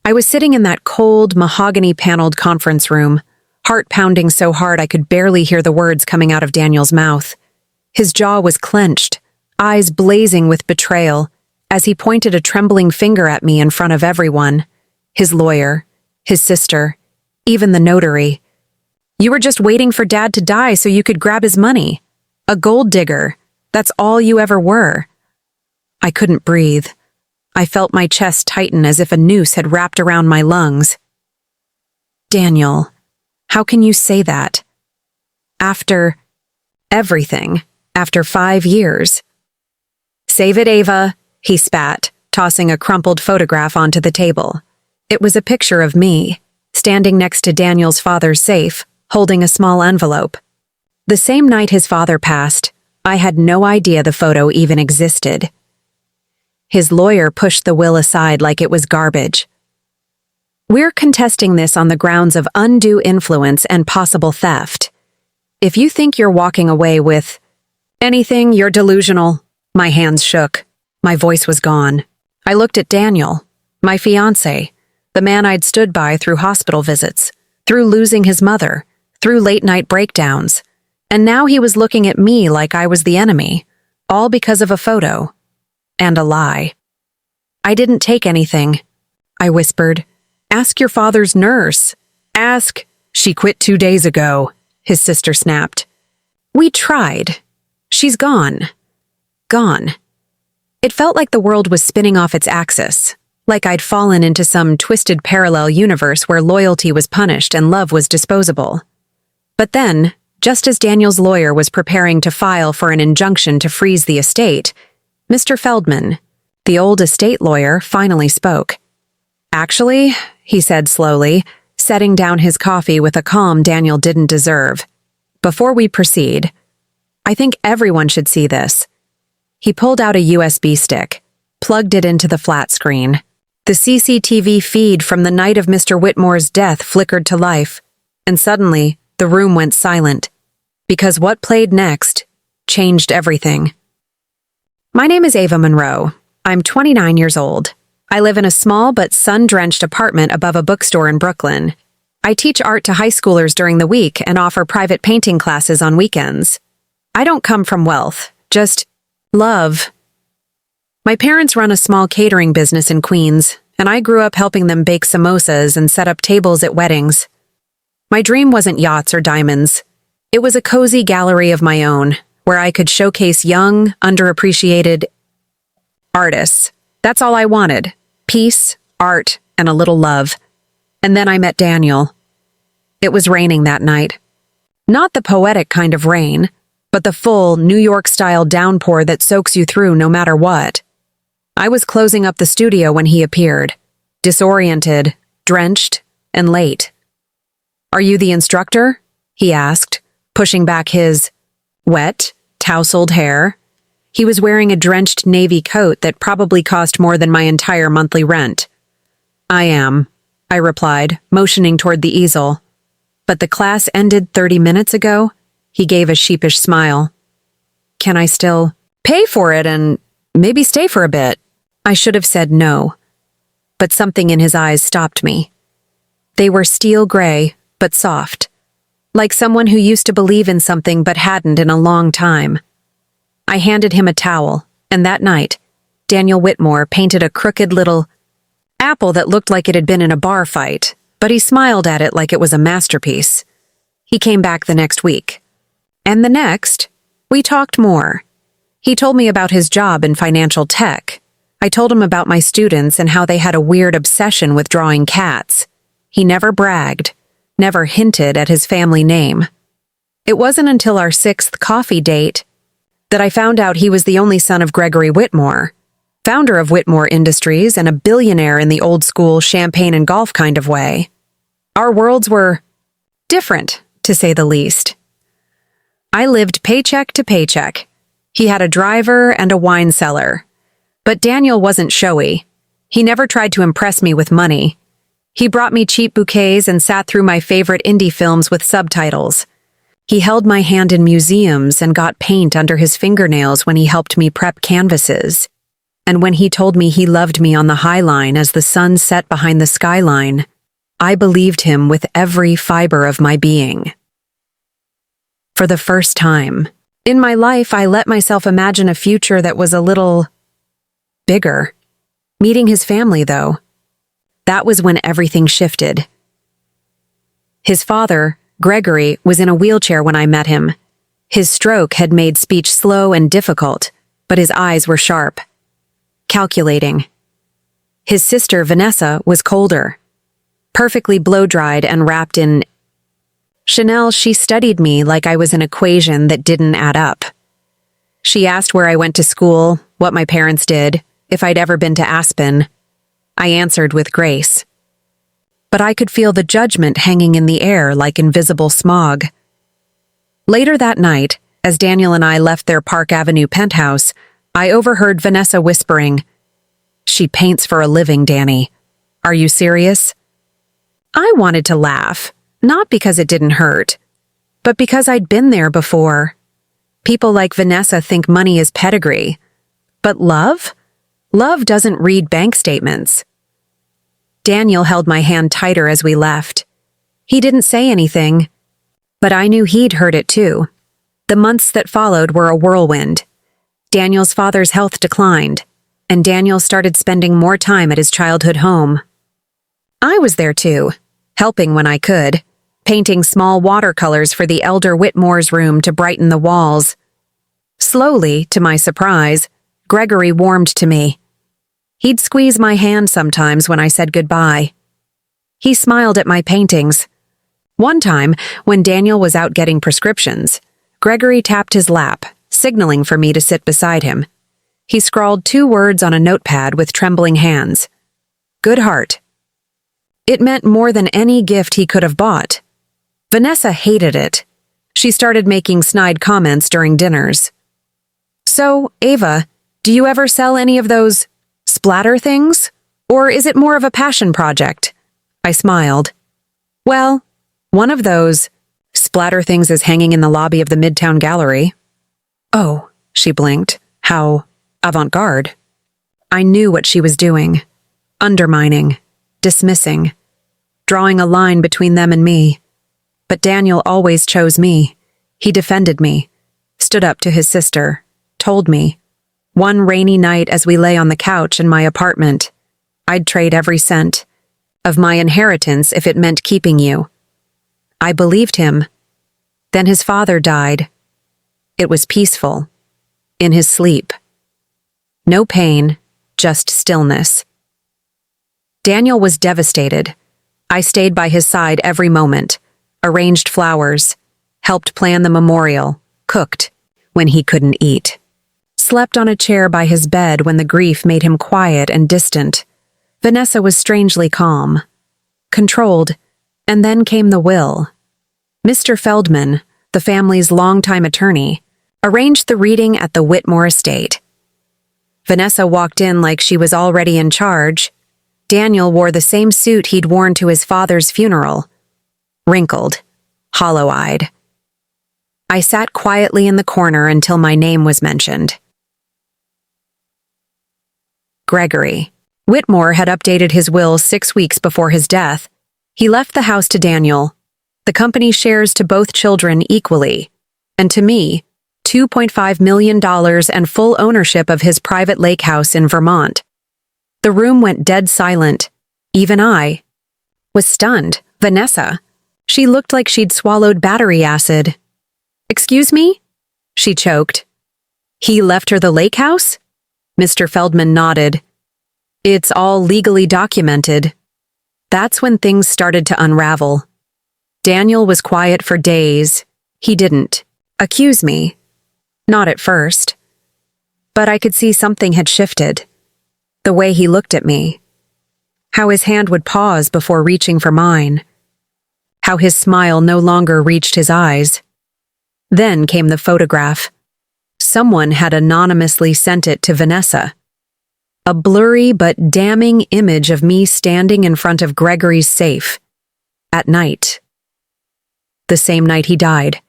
I was sitting in that cold, mahogany-paneled conference room, heart pounding so hard I could barely hear the words coming out of Daniel's mouth. His jaw was clenched, eyes blazing with betrayal, as he pointed a trembling finger at me in front of everyone. His lawyer, his sister, even the notary. You were just waiting for Dad to die so you could grab his money. A gold digger. That's all you ever were. I couldn't breathe. I felt my chest tighten as if a noose had wrapped around my lungs. Daniel, how can you say that? After everything, after 5 years. Save it, Ava, he spat, tossing a crumpled photograph onto the table. It was a picture of me, standing next to Daniel's father's safe, holding a small envelope. The same night his father passed, I had no idea the photo even existed. His lawyer pushed the will aside like it was garbage. We're contesting this on the grounds of undue influence and possible theft. If you think you're walking away with anything, you're delusional. My hands shook. My voice was gone. I looked at Daniel, my fiancé, the man I'd stood by through hospital visits, through losing his mother, through late-night breakdowns. And now he was looking at me like I was the enemy, all because of a photo. And a lie. I didn't take anything, I whispered. Ask your father's nurse. Ask. She quit 2 days ago, his sister snapped. We tried. She's gone. Gone. It felt like the world was spinning off its axis, like I'd fallen into some twisted parallel universe where loyalty was punished and love was disposable. But then, just as Daniel's lawyer was preparing to file for an injunction to freeze the estate, Mr. Feldman, the old estate lawyer, finally spoke. Actually, he said slowly, setting down his coffee with a calm Daniel didn't deserve. Before we proceed, I think everyone should see this. He pulled out a USB stick, plugged it into the flat screen. The CCTV feed from the night of Mr. Whitmore's death flickered to life, and suddenly, the room went silent. Because what played next changed everything. My name is Ava Monroe. I'm 29 years old. I live in a small but sun-drenched apartment above a bookstore in Brooklyn. I teach art to high schoolers during the week and offer private painting classes on weekends. I don't come from wealth, just love. My parents run a small catering business in Queens, and I grew up helping them bake samosas and set up tables at weddings. My dream wasn't yachts or diamonds. It was a cozy gallery of my own, where I could showcase young, underappreciated artists. That's all I wanted. Peace, art, and a little love. And then I met Daniel. It was raining that night. Not the poetic kind of rain, but the full, New York-style downpour that soaks you through no matter what. I was closing up the studio when he appeared, disoriented, drenched, and late. Are you the instructor? He asked, pushing back his wet, tousled hair. He was wearing a drenched navy coat that probably cost more than my entire monthly rent. I am, I replied, motioning toward the easel. But the class ended 30 minutes ago? He gave a sheepish smile. Can I still pay for it and maybe stay for a bit? I should have said no. But something in his eyes stopped me. They were steel gray, but soft. Like someone who used to believe in something but hadn't in a long time. I handed him a towel, and that night, Daniel Whitmore painted a crooked little apple that looked like it had been in a bar fight, but he smiled at it like it was a masterpiece. He came back the next week. And the next, we talked more. He told me about his job in financial tech. I told him about my students and how they had a weird obsession with drawing cats. He never bragged, never hinted at his family name. It wasn't until our 6th coffee date that I found out he was the only son of Gregory Whitmore, founder of Whitmore Industries and a billionaire in the old-school champagne and golf kind of way. Our worlds were different, to say the least. I lived paycheck to paycheck. He had a driver and a wine cellar. But Daniel wasn't showy. He never tried to impress me with money. He brought me cheap bouquets and sat through my favorite indie films with subtitles. He held my hand in museums and got paint under his fingernails when he helped me prep canvases. And when he told me he loved me on the high line as the sun set behind the skyline, I believed him with every fiber of my being. For the first time in my life, I let myself imagine a future that was a little bigger. Meeting his family, though, that was when everything shifted. His father, Gregory, was in a wheelchair when I met him. His stroke had made speech slow and difficult, but his eyes were sharp, calculating. His sister, Vanessa, was colder, perfectly blow-dried and wrapped in Chanel. She studied me like I was an equation that didn't add up. She asked where I went to school, what my parents did, if I'd ever been to Aspen. I answered with grace. But I could feel the judgment hanging in the air like invisible smog. Later that night, as Daniel and I left their Park Avenue penthouse, I overheard Vanessa whispering, "She paints for a living, Danny. Are you serious?" I wanted to laugh, not because it didn't hurt, but because I'd been there before. People like Vanessa think money is pedigree. But love? Love doesn't read bank statements. Daniel held my hand tighter as we left. He didn't say anything, but I knew he'd heard it too. The months that followed were a whirlwind. Daniel's father's health declined, and Daniel started spending more time at his childhood home. I was there too, helping when I could, painting small watercolors for the elder Whitmore's room to brighten the walls. Slowly, to my surprise, Gregory warmed to me. He'd squeeze my hand sometimes when I said goodbye. He smiled at my paintings. One time, when Daniel was out getting prescriptions, Gregory tapped his lap, signaling for me to sit beside him. He scrawled 2 words on a notepad with trembling hands. "Good heart." It meant more than any gift he could have bought. Vanessa hated it. She started making snide comments during dinners. "So, Ava, do you ever sell any of those splatter things? Or is it more of a passion project?" I smiled. "Well, one of those splatter things is hanging in the lobby of the Midtown Gallery." "Oh," she blinked. "How avant-garde." I knew what she was doing. Undermining, dismissing, drawing a line between them and me. But Daniel always chose me. He defended me, stood up to his sister, told me. One rainy night as we lay on the couch in my apartment, I'd trade every cent of my inheritance if it meant keeping you. I believed him. Then his father died. It was peaceful. In his sleep. No pain, just stillness. Daniel was devastated. I stayed by his side every moment, arranged flowers, helped plan the memorial, cooked when he couldn't eat. Slept on a chair by his bed when the grief made him quiet and distant. Vanessa was strangely calm, controlled, and then came the will. Mr. Feldman, the family's longtime attorney, arranged the reading at the Whitmore estate. Vanessa walked in like she was already in charge. Daniel wore the same suit he'd worn to his father's funeral, wrinkled, hollow-eyed. I sat quietly in the corner until my name was mentioned. Gregory. Whitmore had updated his will 6 weeks before his death. He left the house to Daniel, the company shares to both children equally, and to me, $2.5 million and full ownership of his private lake house in Vermont. The room went dead silent. Even I was stunned. Vanessa. She looked like she'd swallowed battery acid. "Excuse me?" She choked. "He left her the lake house?" Mr. Feldman nodded. "It's all legally documented." That's when things started to unravel. Daniel was quiet for days. He didn't accuse me. Not at first. But I could see something had shifted. The way he looked at me. How his hand would pause before reaching for mine. How his smile no longer reached his eyes. Then came the photograph. Someone had anonymously sent it to Vanessa. A blurry but damning image of me standing in front of Gregory's safe. At night. The same night he died.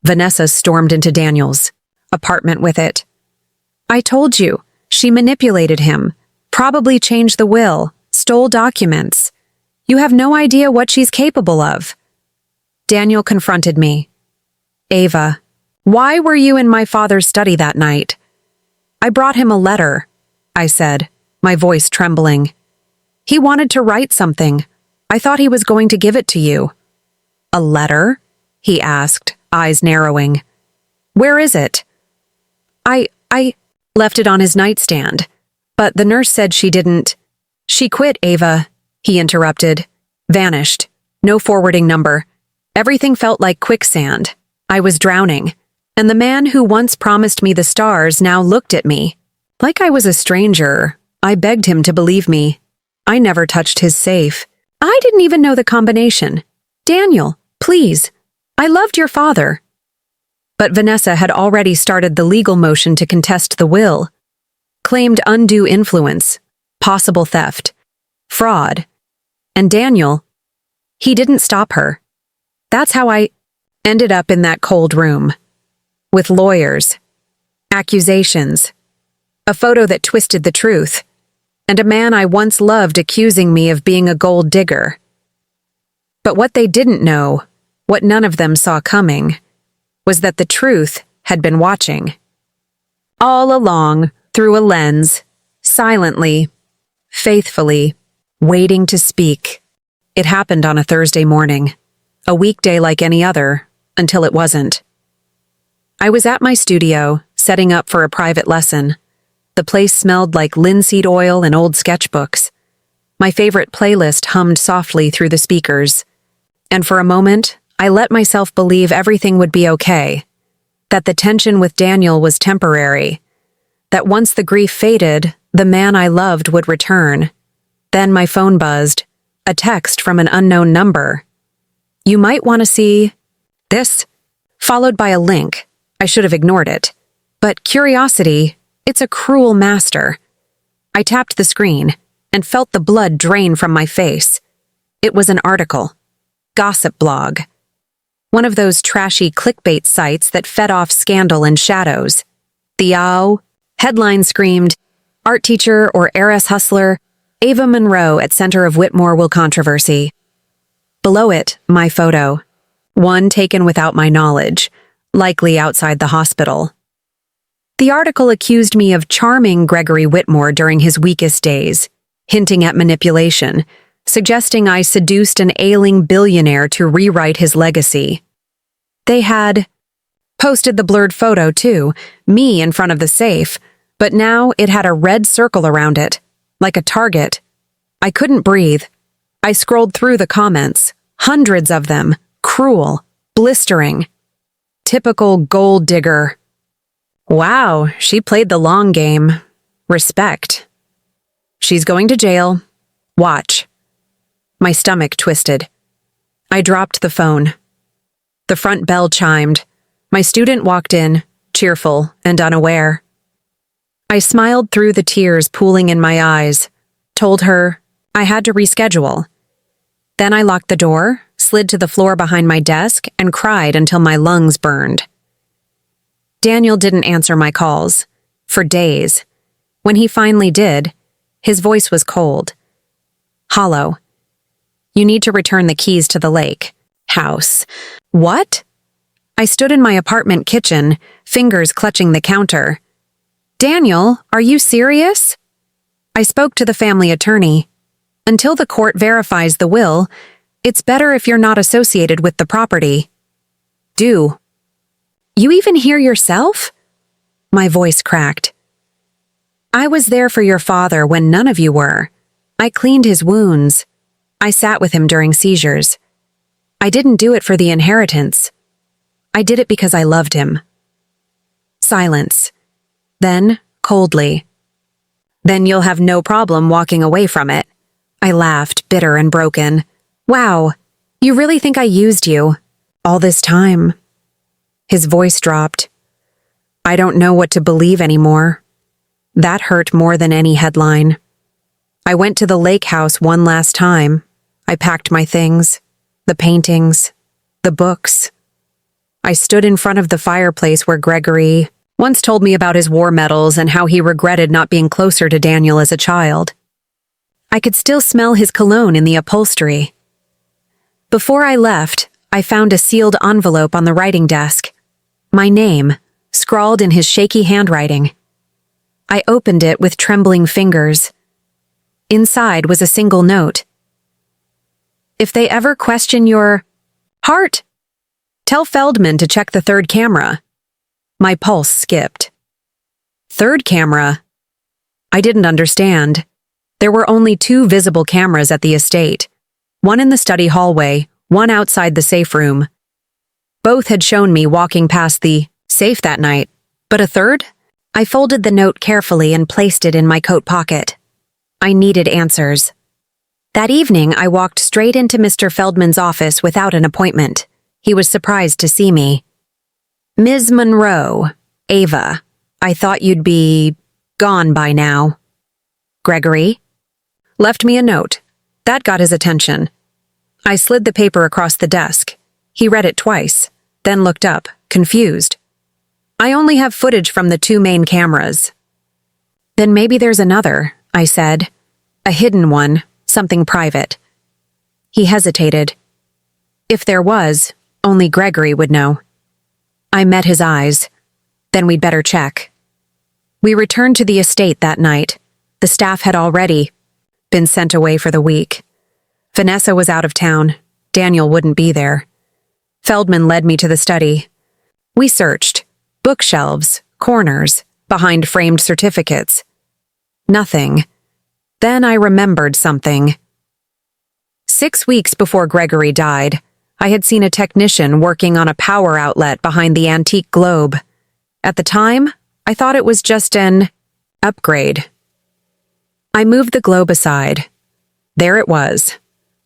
Vanessa stormed into Daniel's apartment with it. "I told you, She manipulated him, probably changed the will, stole documents. You have no idea what she's capable of. Daniel confronted me. Ava, why were you in my father's study that night? I brought him a letter, I said, my voice trembling. He wanted to write something. I thought he was going to give it to you. A letter? He asked, eyes narrowing. Where is it? I left it on his nightstand, but the nurse said she didn't. She quit, Ava, he interrupted. Vanished. No forwarding number. Everything felt like quicksand. I was drowning, and the man who once promised me the stars now looked at me. Like I was a stranger, I begged him to believe me. I never touched his safe. I didn't even know the combination. Daniel, please. I loved your father. But Vanessa had already started the legal motion to contest the will. Claimed undue influence, possible theft, fraud. And Daniel, he didn't stop her. That's how I ended up in that cold room. With lawyers, accusations, a photo that twisted the truth, and a man I once loved accusing me of being a gold digger. But what they didn't know, what none of them saw coming, was that the truth had been watching. All along, through a lens, silently, faithfully, waiting to speak. It happened on a Thursday morning, a weekday like any other, until it wasn't. I was at my studio, setting up for a private lesson. The place smelled like linseed oil and old sketchbooks. My favorite playlist hummed softly through the speakers. And for a moment, I let myself believe everything would be okay, that the tension with Daniel was temporary, that once the grief faded, the man I loved would return. Then my phone buzzed, a text from an unknown number. You might want to see this, followed by a link. I should have ignored it. But curiosity, it's a cruel master. I tapped the screen and felt the blood drain from my face. It was an article. Gossip blog. One of those trashy clickbait sites that fed off scandal and shadows. The OW headline screamed, art teacher or heiress hustler, Ava Monroe at center of Whitmore will controversy. Below it, my photo. One taken without my knowledge, likely outside the hospital. The article accused me of charming Gregory Whitmore during his weakest days, hinting at manipulation, suggesting I seduced an ailing billionaire to rewrite his legacy. They had posted the blurred photo, too, me in front of the safe, but now it had a red circle around it, like a target. I couldn't breathe. I scrolled through the comments, hundreds of them, cruel, blistering. Typical gold digger. Wow, she played the long game. Respect. She's going to jail. Watch. My stomach twisted. I dropped the phone. The front bell chimed. My student walked in, cheerful and unaware. I smiled through the tears pooling in my eyes, told her I had to reschedule. Then I locked the door, slid to the floor behind my desk, and cried until my lungs burned. Daniel didn't answer my calls. For days. When he finally did, his voice was cold. Hollow. You need to return the keys to the lake. House. What? I stood in my apartment kitchen, fingers clutching the counter. Daniel, are you serious? I spoke to the family attorney. Until the court verifies the will, it's better if you're not associated with the property. Do. You even hear yourself? My voice cracked. I was there for your father when none of you were. I cleaned his wounds. I sat with him during seizures. I didn't do it for the inheritance. I did it because I loved him. Silence. Then, coldly. Then you'll have no problem walking away from it. I laughed, bitter and broken. Wow, you really think I used you? All this time? His voice dropped. I don't know what to believe anymore. That hurt more than any headline. I went to the lake house one last time. I packed my things, the paintings, the books. I stood in front of the fireplace where Gregory Once told me about his war medals and how he regretted not being closer to Daniel as a child. I could still smell his cologne in the upholstery. Before I left, I found a sealed envelope on the writing desk. My name, scrawled in his shaky handwriting. I opened it with trembling fingers. Inside was a single note. If they ever question your heart, tell Feldman to check the third camera. My pulse skipped. Third camera? I didn't understand. There were only 2 visible cameras at the estate. One in the study hallway, one outside the safe room. Both had shown me walking past the safe that night, but a third? I folded the note carefully and placed it in my coat pocket. I needed answers. That evening, I walked straight into Mr. Feldman's office without an appointment. He was surprised to see me. Ms. Monroe, Ava, I thought you'd be gone by now. Gregory? Left me a note. That got his attention. I slid the paper across the desk. He read it twice, then looked up, confused. I only have footage from the 2 main cameras. Then maybe there's another, I said. A hidden one, something private. He hesitated. If there was, only Gregory would know. I met his eyes. Then we'd better check. We returned to the estate that night. The staff had already been sent away for the week. Vanessa was out of town. Daniel wouldn't be there. Feldman led me to the study. We searched. Bookshelves, corners, behind framed certificates. Nothing. Then I remembered something. 6 weeks before Gregory died, I had seen a technician working on a power outlet behind the antique globe. At the time, I thought it was just an upgrade. I moved the globe aside. There it was.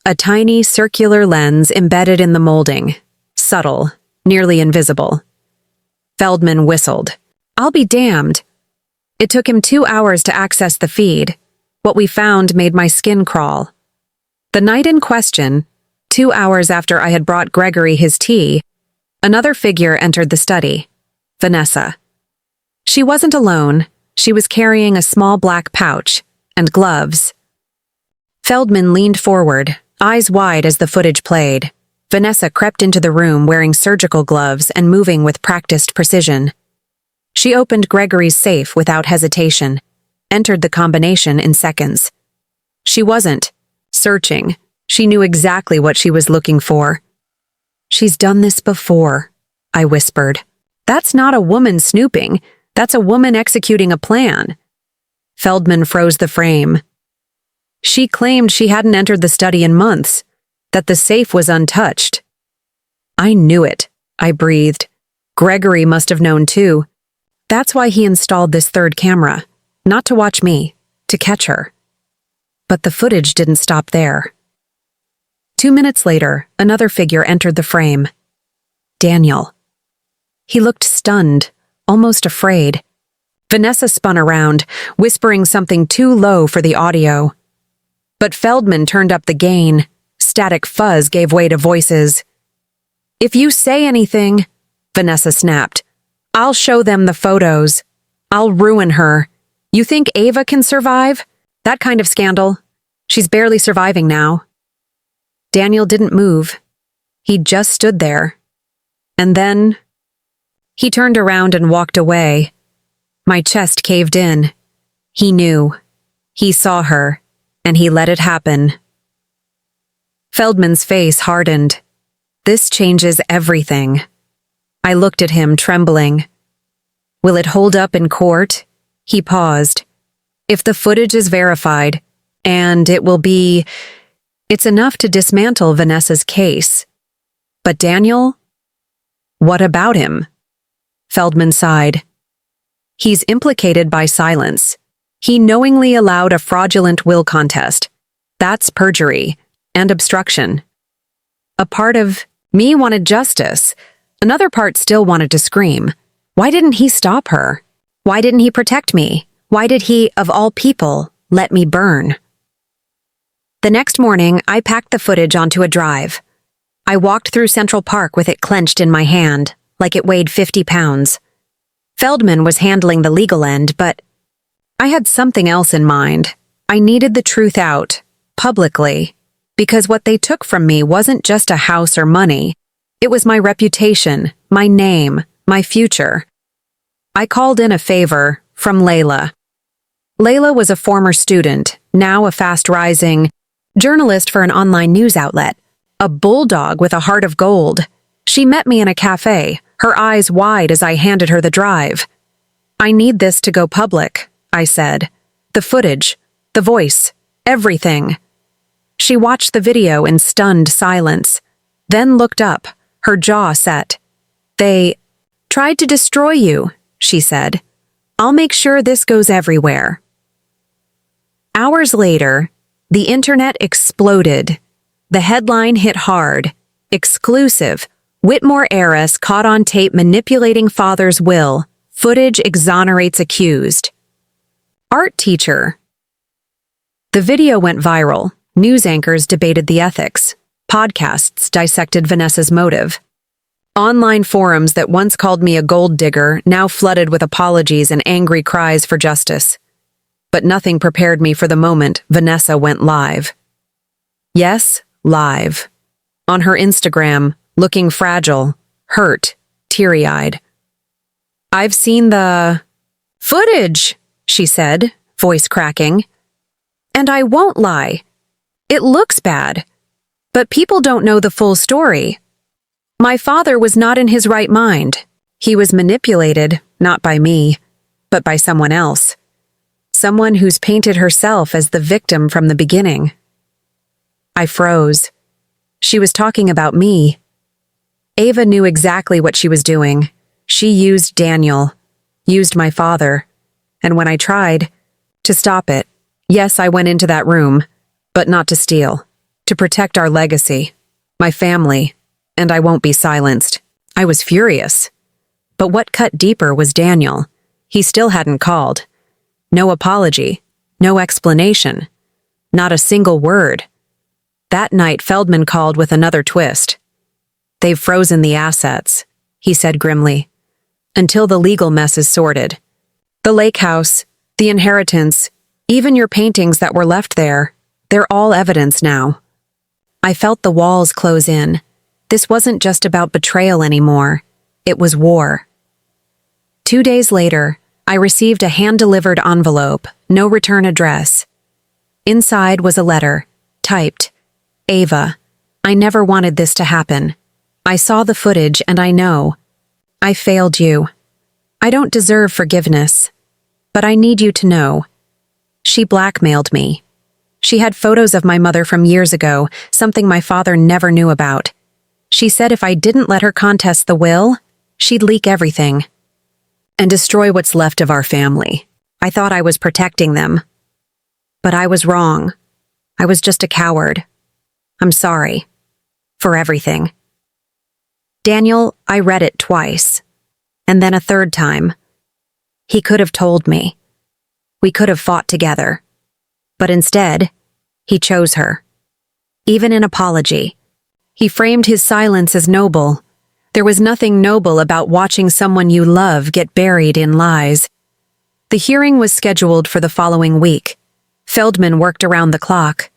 A tiny circular lens embedded in the molding. Subtle, nearly invisible. Feldman whistled. I'll be damned. It took him 2 hours to access the feed. What we found made my skin crawl. The night in question, 2 hours after I had brought Gregory his tea, another figure entered the study. Vanessa. She wasn't alone. She was carrying a small black pouch and gloves. Feldman leaned forward, eyes wide as the footage played. Vanessa crept into the room wearing surgical gloves and moving with practiced precision. She opened Gregory's safe without hesitation, entered the combination in seconds. She wasn't searching. She knew exactly what she was looking for. She's done this before, I whispered. That's not a woman snooping. That's a woman executing a plan. Feldman froze the frame. She claimed she hadn't entered the study in months, that the safe was untouched. I knew it, I breathed. Gregory must have known too. That's why he installed this third camera, not to watch me, to catch her. But the footage didn't stop there. 2 minutes later, another figure entered the frame. Daniel. He looked stunned, almost afraid. Vanessa spun around, whispering something too low for the audio. But Feldman turned up the gain. Static fuzz gave way to voices. If you say anything, Vanessa snapped, I'll show them the photos. I'll ruin her. You think Ava can survive? That kind of scandal. She's barely surviving now. Daniel didn't move. He just stood there. And then he turned around and walked away. My chest caved in. He knew. He saw her, and he let it happen. Feldman's face hardened. This changes everything. I looked at him, trembling. Will it hold up in court? He paused. If the footage is verified, and it will be, it's enough to dismantle Vanessa's case. But Daniel? What about him? Feldman sighed. He's implicated by silence. He knowingly allowed a fraudulent will contest. That's perjury and obstruction. A part of me wanted justice. Another part still wanted to scream. Why didn't he stop her? Why didn't he protect me? Why did he, of all people, let me burn? The next morning, I packed the footage onto a drive. I walked through Central Park with it clenched in my hand, like it weighed 50 pounds. Feldman was handling the legal end, but I had something else in mind. I needed the truth out, publicly, because what they took from me wasn't just a house or money. It was my reputation, my name, my future. I called in a favor from Layla. Layla was a former student, now a fast-rising journalist for an online news outlet, a bulldog with a heart of gold. She met me in a cafe, her eyes wide as I handed her the drive. "I need this to go public," I said. "The footage, the voice, everything." She watched the video in stunned silence, then looked up, her jaw set. "They tried to destroy you," she said. "I'll make sure this goes everywhere." Hours later, the internet exploded. The headline hit hard. Exclusive. Whitmore heiress caught on tape manipulating father's will. Footage exonerates accused. Art teacher. The video went viral. News anchors debated the ethics. Podcasts dissected Vanessa's motive. Online forums that once called me a gold digger now flooded with apologies and angry cries for justice. But nothing prepared me for the moment Vanessa went live. Yes, live. On her Instagram, looking fragile, hurt, teary-eyed. "I've seen the footage," she said, voice cracking. "And I won't lie. It looks bad. But people don't know the full story. My father was not in his right mind. He was manipulated, not by me, but by someone else. Someone who's painted herself as the victim from the beginning." I froze. She was talking about me. Ava knew exactly what she was doing. She used Daniel, used my father, and when I tried to stop it, yes, I went into that room, but not to steal, to protect our legacy, my family, and I won't be silenced. I was furious. But what cut deeper was Daniel. He still hadn't called. No apology, no explanation, not a single word. That night, Feldman called with another twist. "They've frozen the assets," he said grimly, "until the legal mess is sorted. The lake house, the inheritance, even your paintings that were left there, they're all evidence now." I felt the walls close in. This wasn't just about betrayal anymore. It was war. 2 days later, I received a hand-delivered envelope, no return address. Inside was a letter, typed, "Ava, I never wanted this to happen. I saw the footage and I know. I failed you. I don't deserve forgiveness. But I need you to know." She blackmailed me. She had photos of my mother from years ago, something my father never knew about. She said if I didn't let her contest the will, she'd leak everything and destroy what's left of our family. I thought I was protecting them. But I was wrong. I was just a coward. I'm sorry. For everything. Daniel, I read it twice. And then a third time. He could have told me. We could have fought together. But instead, he chose her. Even in apology, he framed his silence as noble. There was nothing noble about watching someone you love get buried in lies. The hearing was scheduled for the following week. Feldman worked around the clock.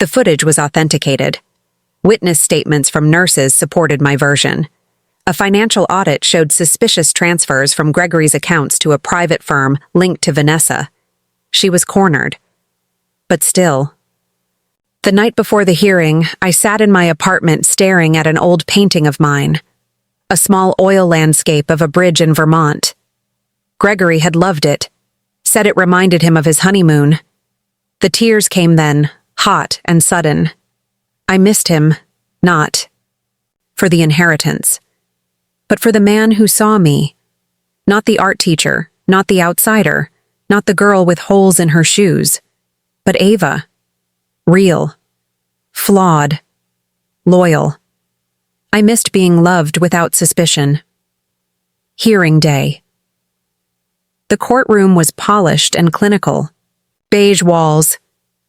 The footage was authenticated. Witness statements from nurses supported my version. A financial audit showed suspicious transfers from Gregory's accounts to a private firm linked to Vanessa. She was cornered. But still. The night before the hearing, I sat in my apartment staring at an old painting of mine. A small oil landscape of a bridge in Vermont. Gregory had loved it, said it reminded him of his honeymoon. The tears came then, hot and sudden. I missed him, not for the inheritance, but for the man who saw me. Not the art teacher, not the outsider, not the girl with holes in her shoes, but Ava. Real, flawed, loyal. I missed being loved without suspicion. Hearing day. The courtroom was polished and clinical. Beige walls,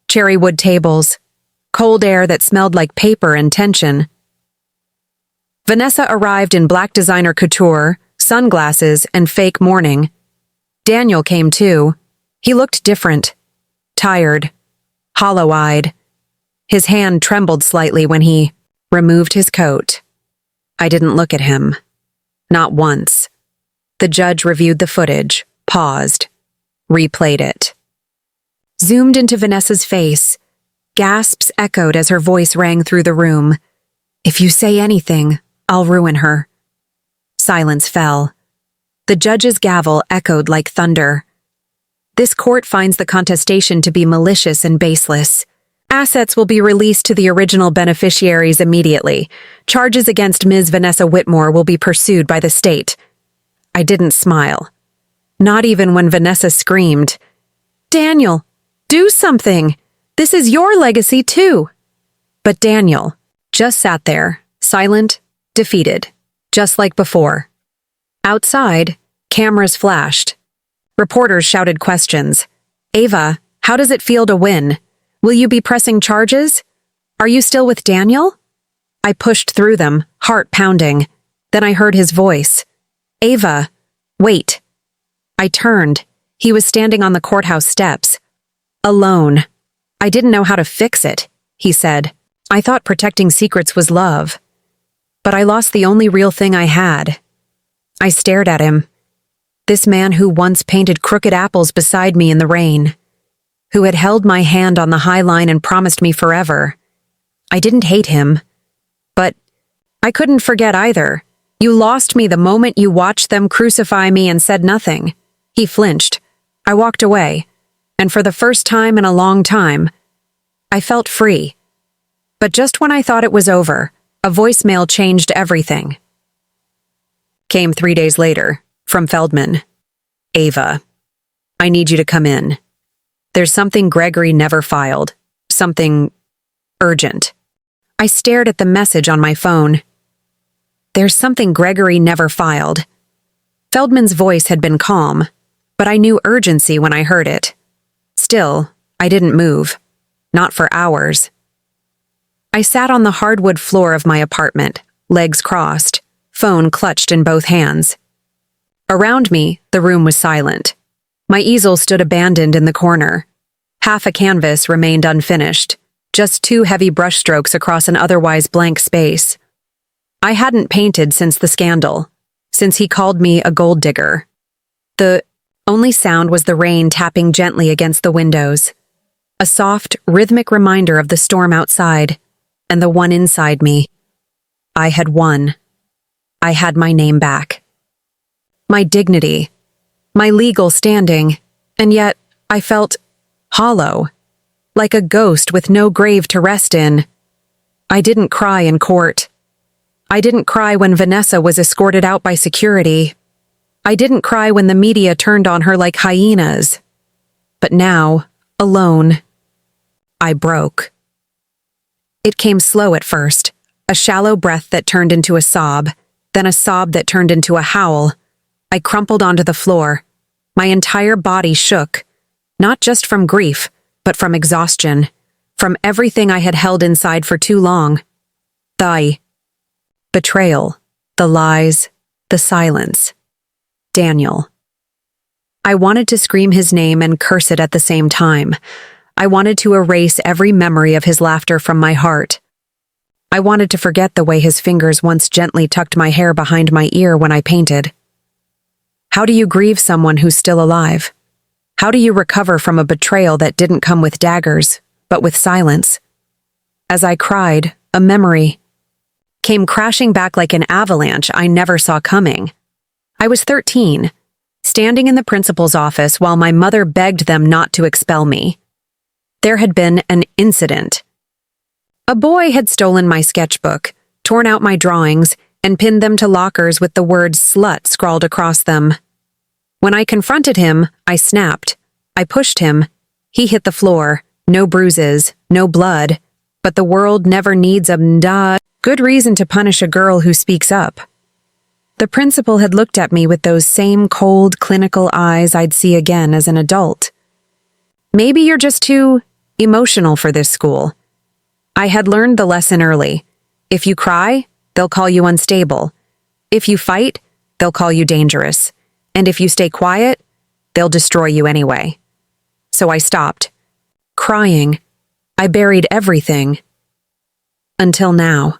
cherry wood tables, cold air that smelled like paper and tension. Vanessa arrived in black designer couture, sunglasses, and fake mourning. Daniel came too. He looked different. Tired. Hollow-eyed. His hand trembled slightly when he removed his coat. I didn't look at him. Not once. The judge reviewed the footage, paused, replayed it. Zoomed into Vanessa's face. Gasps echoed as her voice rang through the room. "If you say anything, I'll ruin her." Silence fell. The judge's gavel echoed like thunder. "This court finds the contestation to be malicious and baseless. Assets will be released to the original beneficiaries immediately. Charges against Ms. Vanessa Whitmore will be pursued by the state." I didn't smile. Not even when Vanessa screamed, "Daniel, do something! This is your legacy too!" But Daniel just sat there, silent, defeated, just like before. Outside, cameras flashed. Reporters shouted questions. "Ava, how does it feel to win? Will you be pressing charges? Are you still with Daniel?" I pushed through them, heart pounding. Then I heard his voice. "Ava, wait." I turned. He was standing on the courthouse steps. Alone. "I didn't know how to fix it," he said. "I thought protecting secrets was love. But I lost the only real thing I had." I stared at him. This man who once painted crooked apples beside me in the rain. Who had held my hand on the high line and promised me forever. I didn't hate him. But I couldn't forget either. "You lost me the moment you watched them crucify me and said nothing." He flinched. I walked away. And for the first time in a long time, I felt free. But just when I thought it was over, a voicemail changed everything. Came 3 days later, from Feldman. "Ava, I need you to come in. There's something Gregory never filed. Something urgent." I stared at the message on my phone. There's something Gregory never filed. Feldman's voice had been calm, but I knew urgency when I heard it. Still, I didn't move. Not for hours. I sat on the hardwood floor of my apartment, legs crossed, phone clutched in both hands. Around me, the room was silent. My easel stood abandoned in the corner. Half a canvas remained unfinished, just 2 heavy brushstrokes across an otherwise blank space. I hadn't painted since the scandal, since he called me a gold digger. The only sound was the rain tapping gently against the windows. A soft, rhythmic reminder of the storm outside, and the one inside me. I had won. I had my name back. My dignity. My legal standing, and yet I felt hollow, like a ghost with no grave to rest in. I didn't cry in court. I didn't cry when Vanessa was escorted out by security. I didn't cry when the media turned on her like hyenas. But now, alone, I broke. It came slow at first, a shallow breath that turned into a sob, then a sob that turned into a howl. I crumpled onto the floor. My entire body shook, not just from grief, but from exhaustion, from everything I had held inside for too long. The betrayal, the lies, the silence. Daniel. I wanted to scream his name and curse it at the same time. I wanted to erase every memory of his laughter from my heart. I wanted to forget the way his fingers once gently tucked my hair behind my ear when I painted. How do you grieve someone who's still alive? How do you recover from a betrayal that didn't come with daggers, but with silence? As I cried, a memory came crashing back like an avalanche I never saw coming. I was 13, standing in the principal's office while my mother begged them not to expel me. There had been an incident. A boy had stolen my sketchbook, torn out my drawings, and pinned them to lockers with the word slut scrawled across them. When I confronted him, I snapped. I pushed him. He hit the floor. No bruises, no blood. But the world never needs a good reason to punish a girl who speaks up. The principal had looked at me with those same cold, clinical eyes I'd see again as an adult. Maybe you're just too emotional for this school. I had learned the lesson early. If you cry, they'll call you unstable. If you fight, they'll call you dangerous. And if you stay quiet, they'll destroy you anyway. So I stopped. Crying. I buried everything. Until now.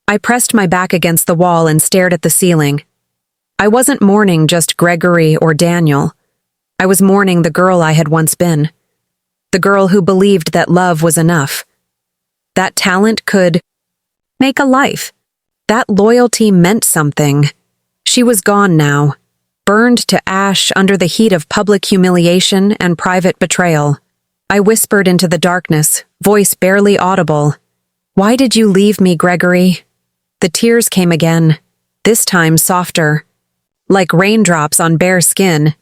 I pressed my back against the wall and stared at the ceiling. I wasn't mourning just Gregory or Daniel. I was mourning the girl I had once been. The girl who believed that love was enough. That talent could make a life. That loyalty meant something. She was gone now, burned to ash under the heat of public humiliation and private betrayal. I whispered into the darkness, voice barely audible. "Why did you leave me, Gregory?" The tears came again, this time softer, like raindrops on bare skin.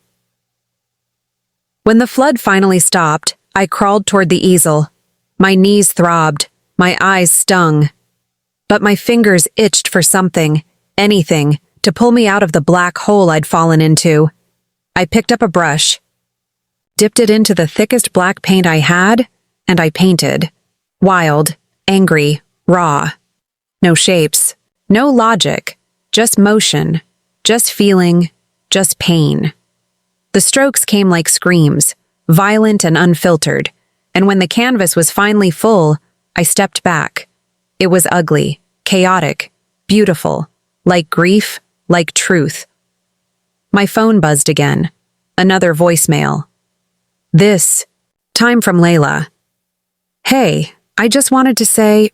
When the flood finally stopped, I crawled toward the easel. My knees throbbed, my eyes stung. But my fingers itched for something, anything, to pull me out of the black hole I'd fallen into. I picked up a brush, dipped it into the thickest black paint I had, and I painted. Wild, angry, raw. No shapes, no logic, just motion, just feeling, just pain. The strokes came like screams, violent and unfiltered, and when the canvas was finally full, I stepped back. It was ugly, chaotic, beautiful, like grief, like truth. My phone buzzed again. Another voicemail. Time from Layla. "Hey, I just wanted to say,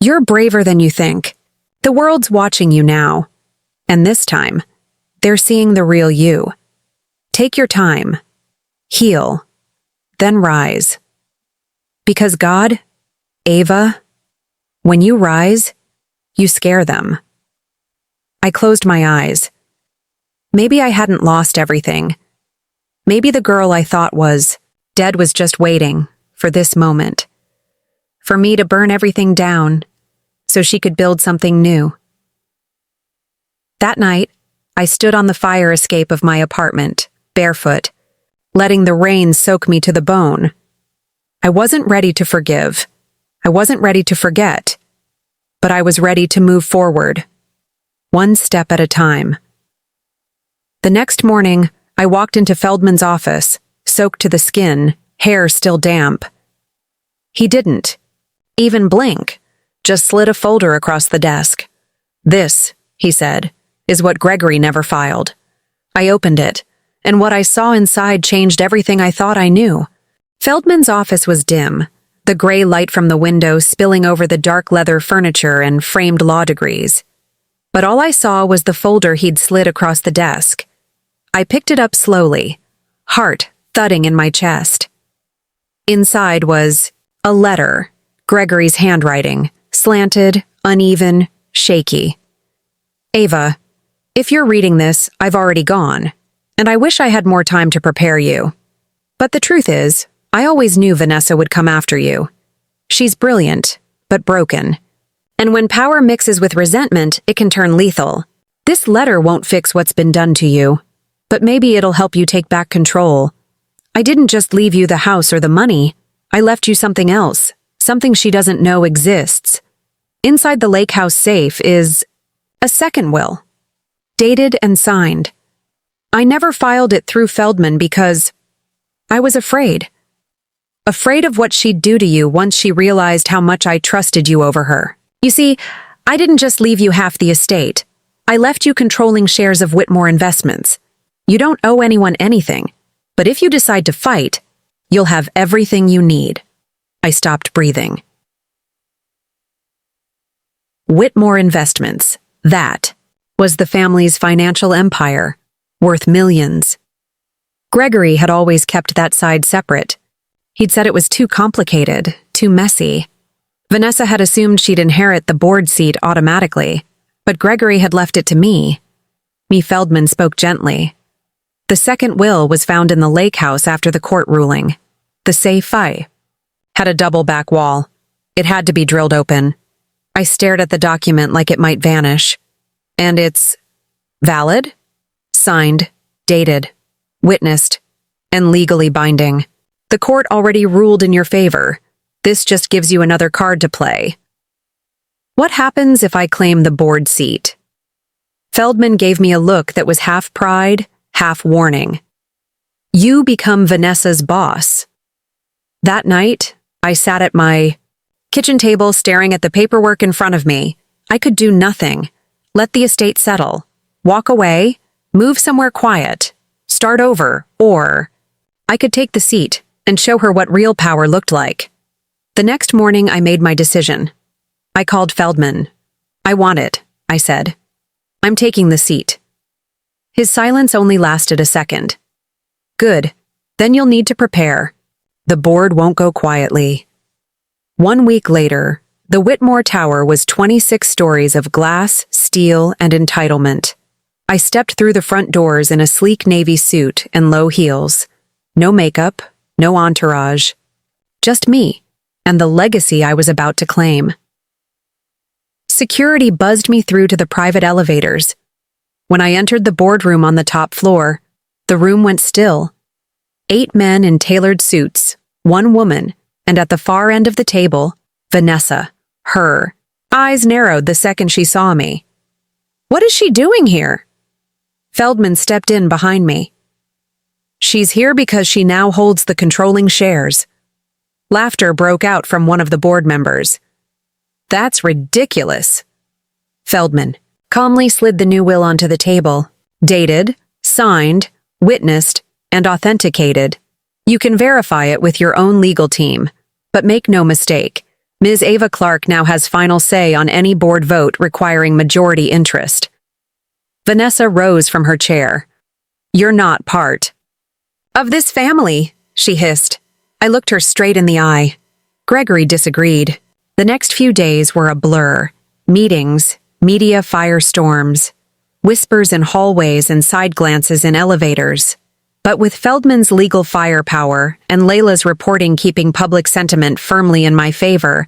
you're braver than you think. The world's watching you now. And this time, they're seeing the real you. Take your time. Heal. Then rise. Because God, Ava, when you rise, you scare them." I closed my eyes. Maybe I hadn't lost everything. Maybe the girl I thought was dead was just waiting for this moment. For me to burn everything down so she could build something new. That night, I stood on the fire escape of my apartment, barefoot, letting the rain soak me to the bone. I wasn't ready to forgive. I wasn't ready to forget. But I was ready to move forward, one step at a time. The next morning, I walked into Feldman's office, soaked to the skin, hair still damp. He didn't even blink, just slid a folder across the desk. "This," he said, "is what Gregory never filed." I opened it, and what I saw inside changed everything I thought I knew. Feldman's office was dim, the gray light from the window spilling over the dark leather furniture and framed law degrees. But all I saw was the folder he'd slid across the desk. I picked it up slowly, heart thudding in my chest. Inside was a letter, Gregory's handwriting, slanted, uneven, shaky. "Ava, if you're reading this, I've already gone, and I wish I had more time to prepare you. But the truth is, I always knew Vanessa would come after you. She's brilliant, but broken. And when power mixes with resentment, it can turn lethal. This letter won't fix what's been done to you, but maybe it'll help you take back control. I didn't just leave you the house or the money. I left you something else, something she doesn't know exists. Inside the lake house safe is a second will, dated and signed. I never filed it through Feldman because I was afraid. Afraid of what she'd do to you once she realized how much I trusted you over her. You see, I didn't just leave you half the estate. I left you controlling shares of Whitmore Investments. You don't owe anyone anything, but if you decide to fight, you'll have everything you need." I stopped breathing. Whitmore Investments, that was the family's financial empire, worth millions. Gregory had always kept that side separate. He'd said it was too complicated, too messy. Vanessa had assumed she'd inherit the board seat automatically, but Gregory had left it to me. Feldman spoke gently. The second will was found in the lake house after the court ruling. The safe had a double back wall. It had to be drilled open. I stared at the document like it might vanish. And it's valid, signed, dated, witnessed, and legally binding. The court already ruled in your favor. This just gives you another card to play. What happens if I claim the board seat? Feldman gave me a look that was half pride, half warning. You become Vanessa's boss. That night, I sat at my kitchen table staring at the paperwork in front of me. I could do nothing. Let the estate settle. Walk away. Move somewhere quiet. Start over. Or I could take the seat and show her what real power looked like. The next morning, I made my decision. I called Feldman. I want it, I said. I'm taking the seat. His silence only lasted a second. Good. Then you'll need to prepare. The board won't go quietly. 1 week later, the Whitmore Tower was 26 stories of glass, steel, and entitlement. I stepped through the front doors in a sleek navy suit and low heels. No makeup, no entourage. Just me, and the legacy I was about to claim. Security buzzed me through to the private elevators. When I entered the boardroom on the top floor, the room went still. 8 men in tailored suits, 1 woman, and at the far end of the table, Vanessa, her eyes narrowed the second she saw me. What is she doing here? Feldman stepped in behind me. She's here because she now holds the controlling shares. Laughter broke out from one of the board members. That's ridiculous. Feldman calmly slid the new will onto the table. Dated, signed, witnessed, and authenticated. You can verify it with your own legal team. But make no mistake, Ms. Ava Clark now has final say on any board vote requiring majority interest. Vanessa rose from her chair. You're not part of this family, she hissed. I looked her straight in the eye. Gregory disagreed. The next few days were a blur. Meetings, media firestorms, whispers in hallways and side glances in elevators. But with Feldman's legal firepower and Layla's reporting keeping public sentiment firmly in my favor,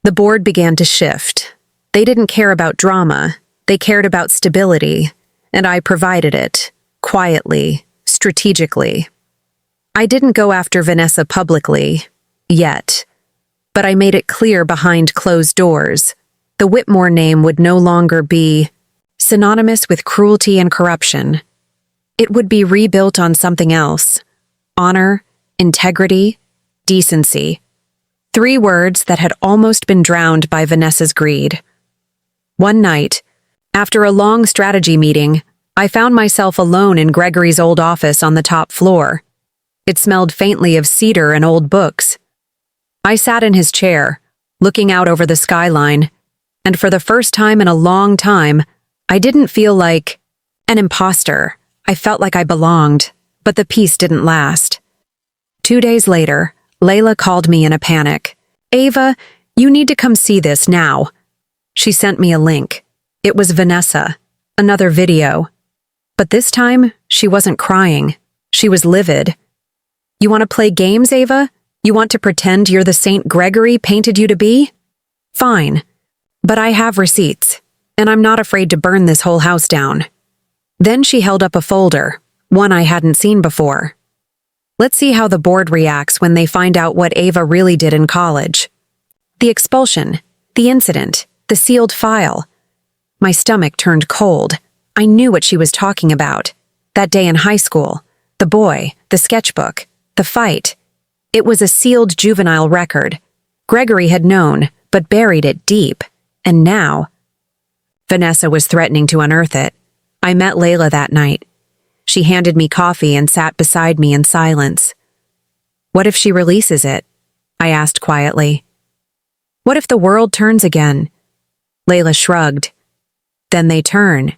the board began to shift. They didn't care about drama. They cared about stability, and I provided it, quietly, strategically. I didn't go after Vanessa publicly, yet, but I made it clear behind closed doors. The Whitmore name would no longer be synonymous with cruelty and corruption. It would be rebuilt on something else. Honor, integrity, decency. 3 words that had almost been drowned by Vanessa's greed. One night, after a long strategy meeting, I found myself alone in Gregory's old office on the top floor. It smelled faintly of cedar and old books. I sat in his chair, looking out over the skyline, and for the first time in a long time, I didn't feel like an imposter. I felt like I belonged, but the peace didn't last. 2 days later, Layla called me in a panic. Ava, you need to come see this now. She sent me a link. It was Vanessa, another video. But this time, she wasn't crying. She was livid. You want to play games, Ava? You want to pretend you're the Saint Gregory painted you to be? Fine. But I have receipts, and I'm not afraid to burn this whole house down. Then she held up a folder, one I hadn't seen before. Let's see how the board reacts when they find out what Ava really did in college. The expulsion, the incident, the sealed file. My stomach turned cold. I knew what she was talking about. That day in high school, the boy, the sketchbook, the fight. It was a sealed juvenile record. Gregory had known, but buried it deep. And now, Vanessa was threatening to unearth it. I met Layla that night. She handed me coffee and sat beside me in silence. What if she releases it? I asked quietly. What if the world turns again? Layla shrugged. Then they turn.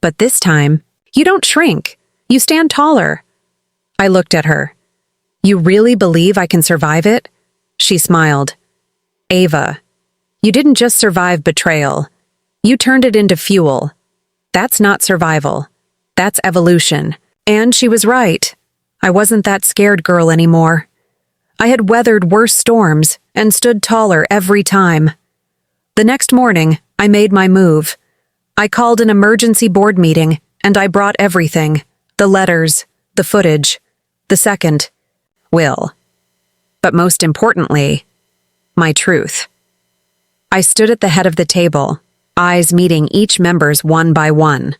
But this time, you don't shrink. You stand taller. I looked at her. You really believe I can survive it? She smiled. Ava, you didn't just survive betrayal. You turned it into fuel. That's not survival. That's evolution. And she was right. I wasn't that scared girl anymore. I had weathered worse storms and stood taller every time. The next morning, I made my move. I called an emergency board meeting, and I brought everything. The letters, the footage, the second will. But most importantly, my truth. I stood at the head of the table, eyes meeting each member's one by one.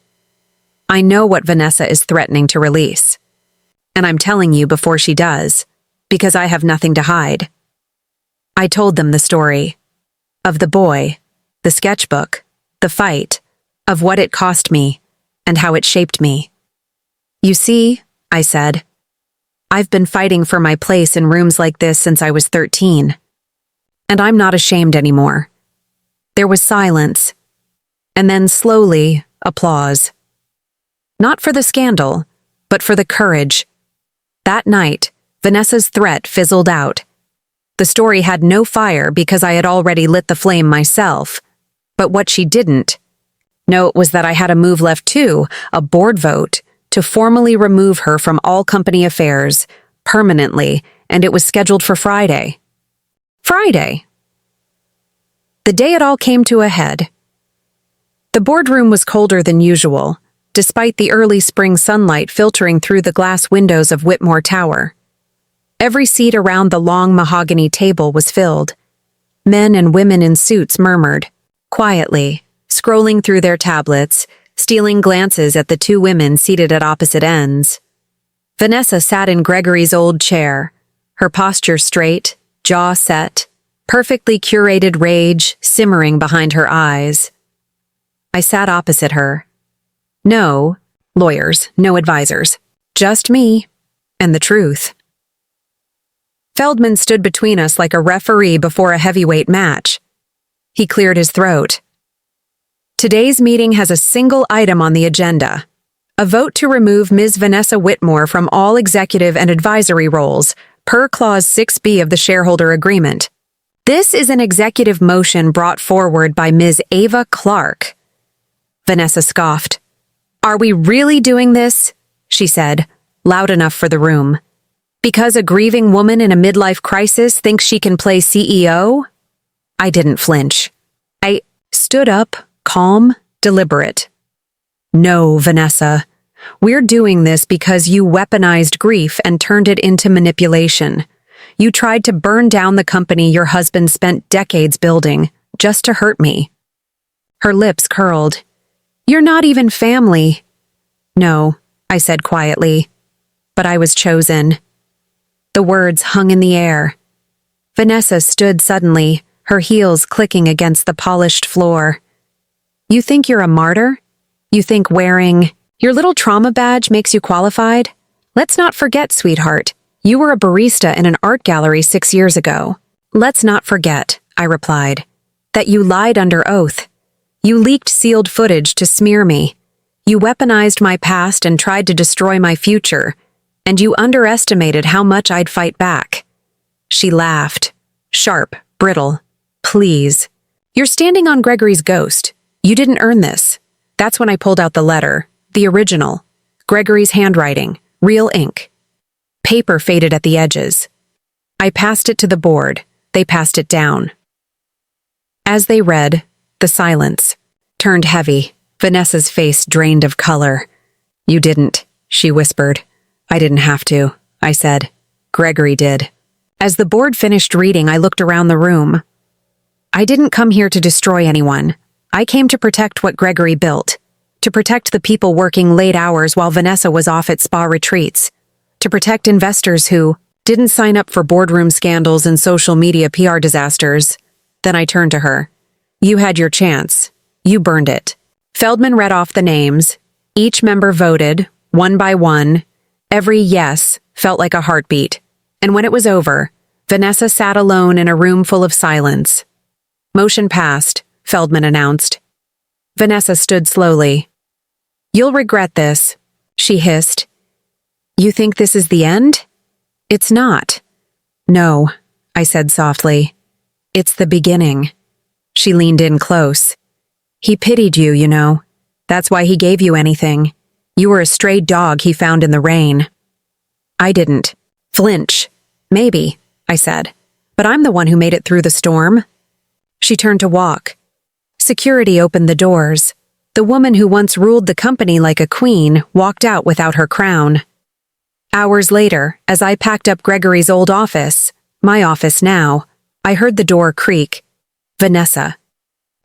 I know what Vanessa is threatening to release. And I'm telling you before she does, because I have nothing to hide. I told them the story. Of the boy, the sketchbook, the fight, of what it cost me, and how it shaped me. You see, I said, I've been fighting for my place in rooms like this since I was 13. And I'm not ashamed anymore. There was silence. And then slowly, applause. Not for the scandal, but for the courage. That night, Vanessa's threat fizzled out. The story had no fire because I had already lit the flame myself. But what she didn't know was that I had a move left too, a board vote, to formally remove her from all company affairs, permanently, and it was scheduled for Friday. Friday. The day it all came to a head. The boardroom was colder than usual, despite the early spring sunlight filtering through the glass windows of Whitmore Tower. Every seat around the long mahogany table was filled. Men and women in suits murmured, quietly, scrolling through their tablets, stealing glances at the two women seated at opposite ends. Vanessa sat in Gregory's old chair, her posture straight, jaw set, perfectly curated rage simmering behind her eyes. I sat opposite her. No lawyers, no advisors, just me and the truth. Feldman stood between us like a referee before a heavyweight match. He cleared his throat. Today's meeting has a single item on the agenda. A vote to remove Ms. Vanessa Whitmore from all executive and advisory roles, per Clause 6B of the shareholder agreement. This is an executive motion brought forward by Ms. Ava Clark. Vanessa scoffed. Are we really doing this? She said, loud enough for the room. Because a grieving woman in a midlife crisis thinks she can play CEO? I didn't flinch. I stood up, calm, deliberate. No, Vanessa. We're doing this because you weaponized grief and turned it into manipulation. You tried to burn down the company your husband spent decades building, just to hurt me. Her lips curled. You're not even family. No, I said quietly. But I was chosen. The words hung in the air. Vanessa stood suddenly, her heels clicking against the polished floor. You think you're a martyr? You think wearing your little trauma badge makes you qualified? Let's not forget, sweetheart, you were a barista in an art gallery 6 years ago. Let's not forget, I replied, that you lied under oath. You leaked sealed footage to smear me. You weaponized my past and tried to destroy my future, and you underestimated how much I'd fight back. She laughed, sharp, brittle. Please. You're standing on Gregory's ghost. You didn't earn this. That's when I pulled out the letter, the original, Gregory's handwriting, real ink. Paper faded at the edges. I passed it to the board. They passed it down. As they read, the silence turned heavy. Vanessa's face drained of color. You didn't, she whispered. I didn't have to, I said. Gregory did. As the board finished reading, I looked around the room. I didn't come here to destroy anyone. I came to protect what Gregory built. To protect the people working late hours while Vanessa was off at spa retreats. To protect investors who didn't sign up for boardroom scandals and social media PR disasters. Then I turned to her. You had your chance. You burned it. Feldman read off the names. Each member voted, one by one. Every yes felt like a heartbeat. And when it was over, Vanessa sat alone in a room full of silence. Motion passed, Feldman announced. Vanessa stood slowly. You'll regret this, she hissed. You think this is the end? It's not. No, I said softly. It's the beginning. She leaned in close. He pitied you, you know. That's why he gave you anything. You were a stray dog he found in the rain. I didn't. Flinch. Maybe, I said. But I'm the one who made it through the storm. She turned to walk. Security opened the doors. The woman who once ruled the company like a queen walked out without her crown. Hours later, as I packed up Gregory's old office, my office now, I heard the door creak. Vanessa.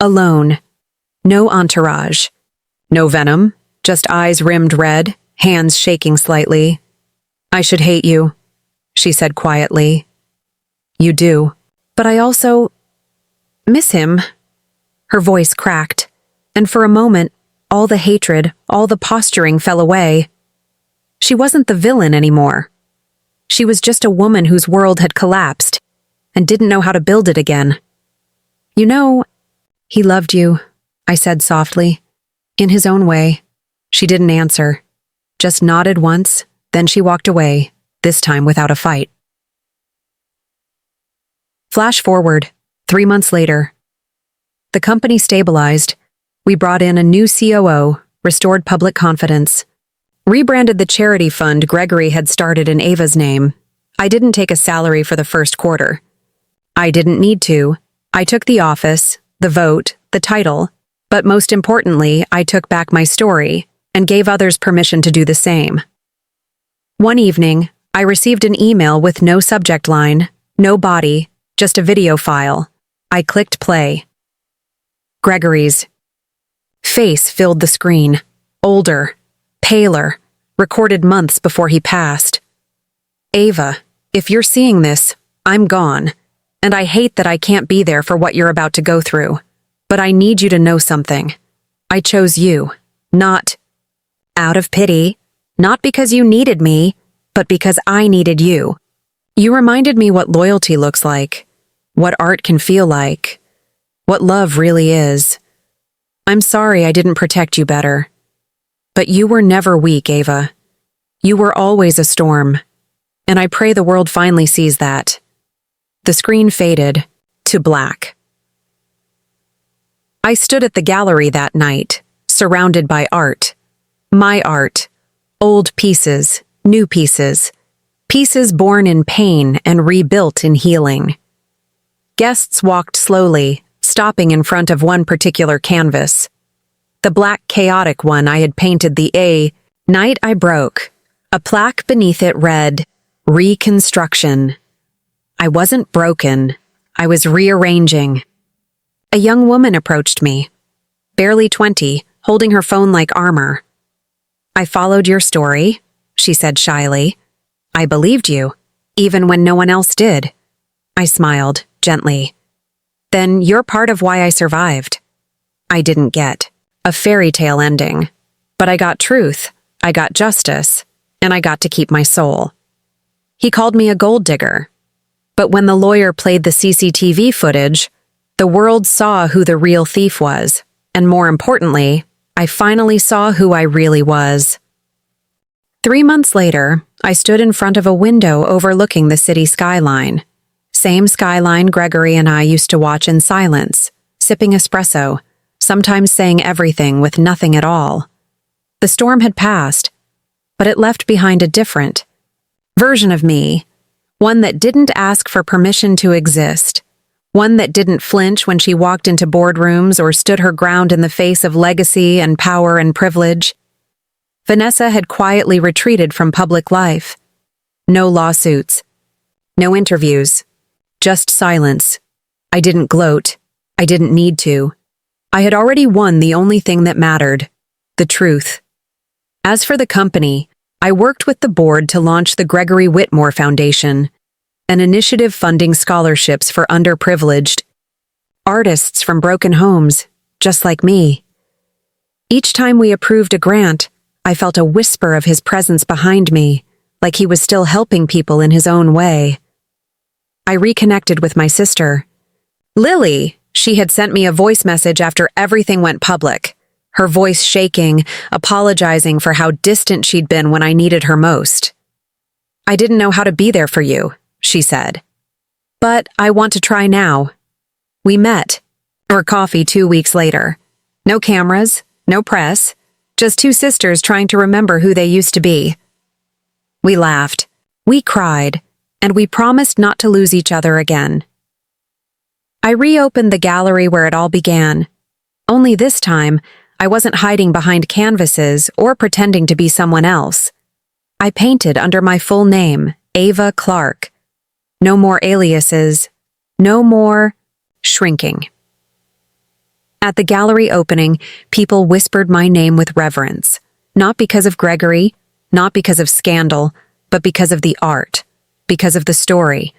Alone. No entourage. No venom, just eyes rimmed red, hands shaking slightly. "I should hate you," she said quietly. "You do. But I also miss him." Her voice cracked, and for a moment, all the hatred, all the posturing fell away. She wasn't the villain anymore. She was just a woman whose world had collapsed and didn't know how to build it again. "You know, he loved you," I said softly. "In his own way." She didn't answer, just nodded once, then she walked away, this time without a fight. Flash forward, 3 months later. The company stabilized. We brought in a new COO, restored public confidence, rebranded the charity fund Gregory had started in Ava's name. I didn't take a salary for the first quarter. I didn't need to. I took the office, the vote, the title, but most importantly, I took back my story and gave others permission to do the same. One evening, I received an email with no subject line, no body, just a video file. I clicked play. Gregory's face filled the screen, older, paler, recorded months before he passed. "Ava, if you're seeing this, I'm gone, and I hate that I can't be there for what you're about to go through. But I need you to know something. I chose you, not out of pity, not because you needed me, but because I needed you. You reminded me what loyalty looks like, what art can feel like, what love really is. I'm sorry I didn't protect you better. But you were never weak, Ava. You were always a storm, and I pray the world finally sees that." The screen faded to black. I stood at the gallery that night, surrounded by art. My art. Old pieces, new pieces. Pieces born in pain and rebuilt in healing. Guests walked slowly, stopping in front of one particular canvas. The black chaotic one I had painted the night I broke. A plaque beneath it read, "Reconstruction." I wasn't broken. I was rearranging. A young woman approached me, barely 20, holding her phone like armor. "I followed your story," she said shyly. "I believed you, even when no one else did." I smiled, gently. "Then you're part of why I survived." I didn't get a fairy tale ending, but I got truth, I got justice, and I got to keep my soul. He called me a gold digger, but when the lawyer played the CCTV footage, the world saw who the real thief was, and more importantly, I finally saw who I really was. 3 months later, I stood in front of a window overlooking the city skyline. Same skyline Gregory and I used to watch in silence, sipping espresso, sometimes saying everything with nothing at all. The storm had passed, but it left behind a different version of me, one that didn't ask for permission to exist, one that didn't flinch when she walked into boardrooms or stood her ground in the face of legacy and power and privilege. Vanessa had quietly retreated from public life. No lawsuits, no interviews, just silence. I didn't gloat. I didn't need to. I had already won the only thing that mattered, the truth. As for the company, I worked with the board to launch the Gregory Whitmore Foundation, an initiative funding scholarships for underprivileged artists from broken homes, just like me. Each time we approved a grant, I felt a whisper of his presence behind me, like he was still helping people in his own way. I reconnected with my sister. Lily, she had sent me a voice message after everything went public, her voice shaking, apologizing for how distant she'd been when I needed her most. "I didn't know how to be there for you," she said. "But I want to try now." We met, for coffee 2 weeks later. No cameras, no press, just two sisters trying to remember who they used to be. We laughed, we cried, and we promised not to lose each other again. I reopened the gallery where it all began. Only this time, I wasn't hiding behind canvases or pretending to be someone else. I painted under my full name, Ava Clark. No more aliases, no more shrinking. At the gallery opening, people whispered my name with reverence. Not because of Gregory, not because of scandal, but because of the art, because of the story,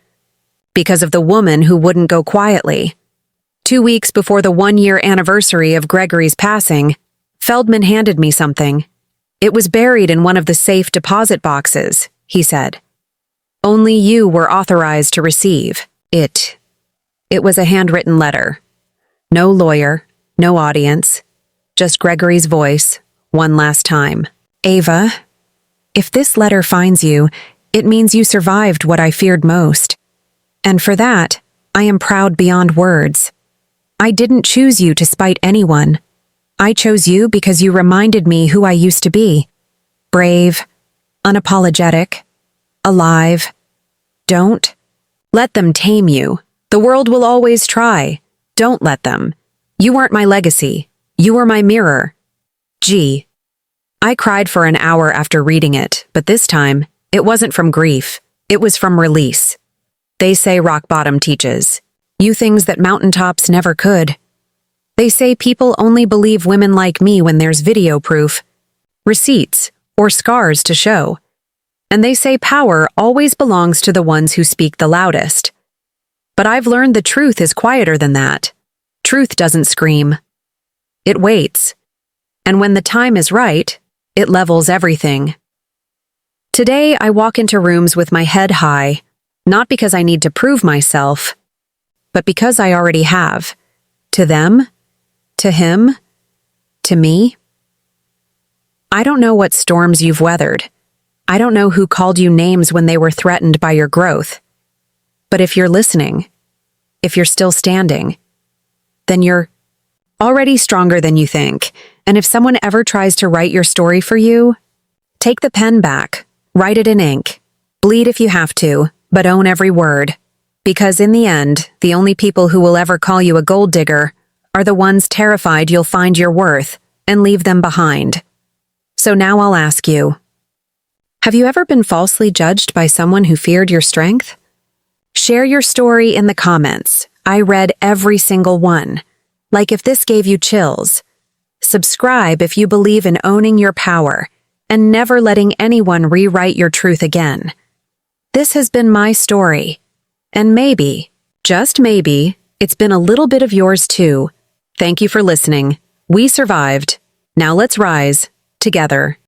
because of the woman who wouldn't go quietly. 2 weeks before the 1-year anniversary of Gregory's passing, Feldman handed me something. It was buried in one of the safe deposit boxes, he said. Only you were authorized to receive it. It was a handwritten letter. No lawyer, no audience, just Gregory's voice, one last time. Ava, if this letter finds you, it means you survived what I feared most. And for that, I am proud beyond words. I didn't choose you to spite anyone. I chose you because you reminded me who I used to be. Brave, unapologetic, alive. Don't let them tame you. The world will always try. Don't let them. You weren't my legacy. You were my mirror. G. I cried for an hour after reading it, but this time, it wasn't from grief. It was from release. They say rock bottom teaches you things that mountaintops never could. They say people only believe women like me when there's video proof, receipts, or scars to show. And they say power always belongs to the ones who speak the loudest. But I've learned the truth is quieter than that. Truth doesn't scream. It waits. And when the time is right, it levels everything. Today, I walk into rooms with my head high, not because I need to prove myself, but because I already have. To them, to him, to me. I don't know what storms you've weathered. I don't know who called you names when they were threatened by your growth. But if you're listening, if you're still standing, then you're already stronger than you think. And if someone ever tries to write your story for you, take the pen back, write it in ink, bleed if you have to, but own every word. Because in the end, the only people who will ever call you a gold digger are the ones terrified you'll find your worth and leave them behind. So now I'll ask you, have you ever been falsely judged by someone who feared your strength? Share your story in the comments. I read every single one. Like if this gave you chills. Subscribe if you believe in owning your power and never letting anyone rewrite your truth again. This has been my story. And maybe, just maybe, it's been a little bit of yours too. Thank you for listening. We survived. Now let's rise together.